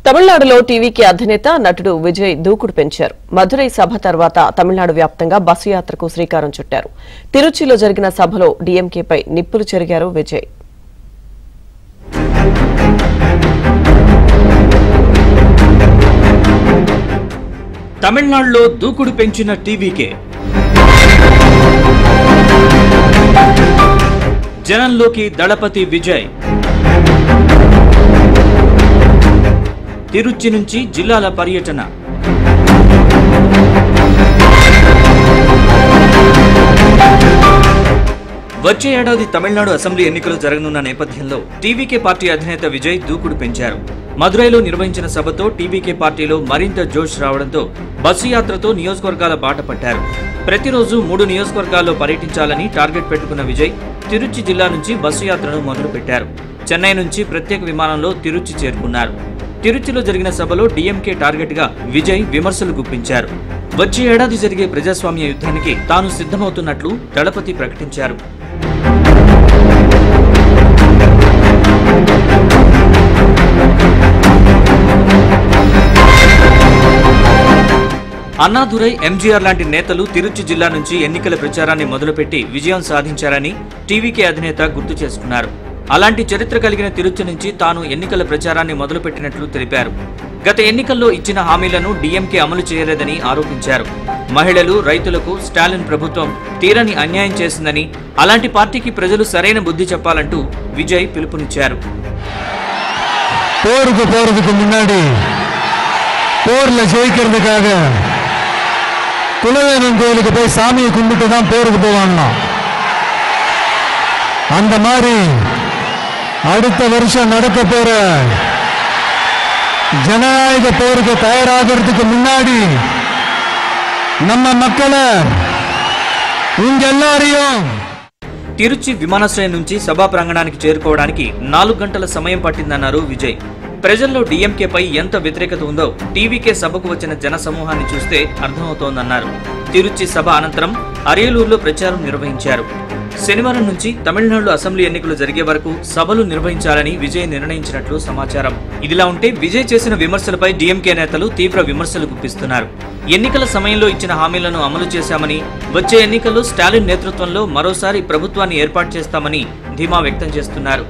తమిళనాడులో టీవీకి అధినేత నటుడు విజయ్ దూకుడు పెంచారు. మధురై సభ తర్వాత తమిళనాడు వ్యాప్తంగా బస్సు యాత్రకు శ్రీకారం చుట్టారు. తిరుచిలో జరిగిన సభలో డీఎంకేపై నిప్పులు చెరిగారు విజయ్. తమిళనాడులో దూకుడు పెంచిన టీవీకే జనంలోకి దళపతి విజయ్. తిరుచి నుంచి జిల్లాల పర్యటన. వచ్చే ఏడాది తమిళనాడు అసెంబ్లీ ఎన్నికలు జరగనున్న నేపథ్యంలో టీవీకే పార్టీ అధినేత విజయ్ దూకుడు పెంచారు. మదురైలో నిర్వహించిన సభతో టీవీకే పార్టీలో మరింత జోష్ రావడంతో బస్సు యాత్రతో నియోజకవర్గాల బాట పట్టారు. ప్రతిరోజు 3 నియోజకవర్గాల్లో పర్యటించాలని టార్గెట్ పెట్టుకున్న విజయ్ తిరుచి జిల్లా నుంచి బస్సు యాత్రను మొదలుపెట్టారు. చెన్నై నుంచి ప్రత్యేక విమానంలో తిరుచి చేరుకున్నారు. తిరుచిలో జరిగిన సభలో డీఎంకే టార్గెట్ గా విజయ్ విమర్శలు గుప్పించారు. వచ్చే ఏడాది జరిగే ప్రజాస్వామ్య యుద్ధానికి తాను సిద్ధమవుతున్నట్లు దళపతి ప్రకటించారు. అన్నాదురై, ఎంజీఆర్ లాంటి నేతలు తిరుచి జిల్లా నుంచి ఎన్నికల ప్రచారాన్ని మొదలుపెట్టి విజయం సాధించారని టీవీకే అధినేత గుర్తు చేసుకున్నారు. అలాంటి చరిత్ర కలిగిన తిరుచి నుంచి తాను ఎన్నికల ప్రచారాన్ని మొదలుపెట్టినట్లు తెలిపారు. గత ఎన్నికల్లో ఇచ్చిన హామీలను డీఎంకే అమలు చేయలేదని ఆరోపించారు. మహిళలు, రైతులకు స్టాలిన్ ప్రభుత్వం తీరని అన్యాయం చేసిందని, అలాంటి పార్టీకి ప్రజలు సరైన బుద్ధి చెప్పాలంటూ విజయ్ పిలుపునిచ్చారు. குலவேணன் கோயிலுக்கு போய் சாமியை கும்பிட்டு தான் போருக்கு போவாங்களாம். அந்த மாதிரி அடுத்த வருஷம் நடக்க போற ஜனநாயக போருக்கு தயாராகிறதுக்கு முன்னாடி நம்ம மக்களை இங்க எல்லாரையும் తిరుచి విమానాశ్రయం నుంచి సభా ప్రాంగణానికి చేరుకోవడానికి 4 గంటల సమయం పట్టిందన్నారు విజయ్. ప్రజల్లో డీఎంకేపై ఎంత వ్యతిరేకత ఉందో టీవీకే సభకు వచ్చిన జన సమూహాన్ని చూస్తే అర్థమవుతోందన్నారు. తిరుచి సభ అనంతరం అరియలూరులో ప్రచారం నిర్వహించారు. శనివారం నుంచి తమిళనాడు అసెంబ్లీ ఎన్నికలు జరిగే వరకు సభలు నిర్వహించాలని విజయ్ నిర్ణయించినట్లు సమాచారం. ఇదిలా ఉంటే విజయ్ చేసిన విమర్శలపై డీఎంకే నేతలు తీవ్ర విమర్శలు గుప్పిస్తున్నారు. ఎన్నికల సమయంలో ఇచ్చిన హామీలను అమలు చేశామని, వచ్చే ఎన్నికల్లో స్టాలిన్ నేతృత్వంలో మరోసారి ప్రభుత్వాన్ని ఏర్పాటు చేస్తామని ధీమా వ్యక్తం చేస్తున్నారు.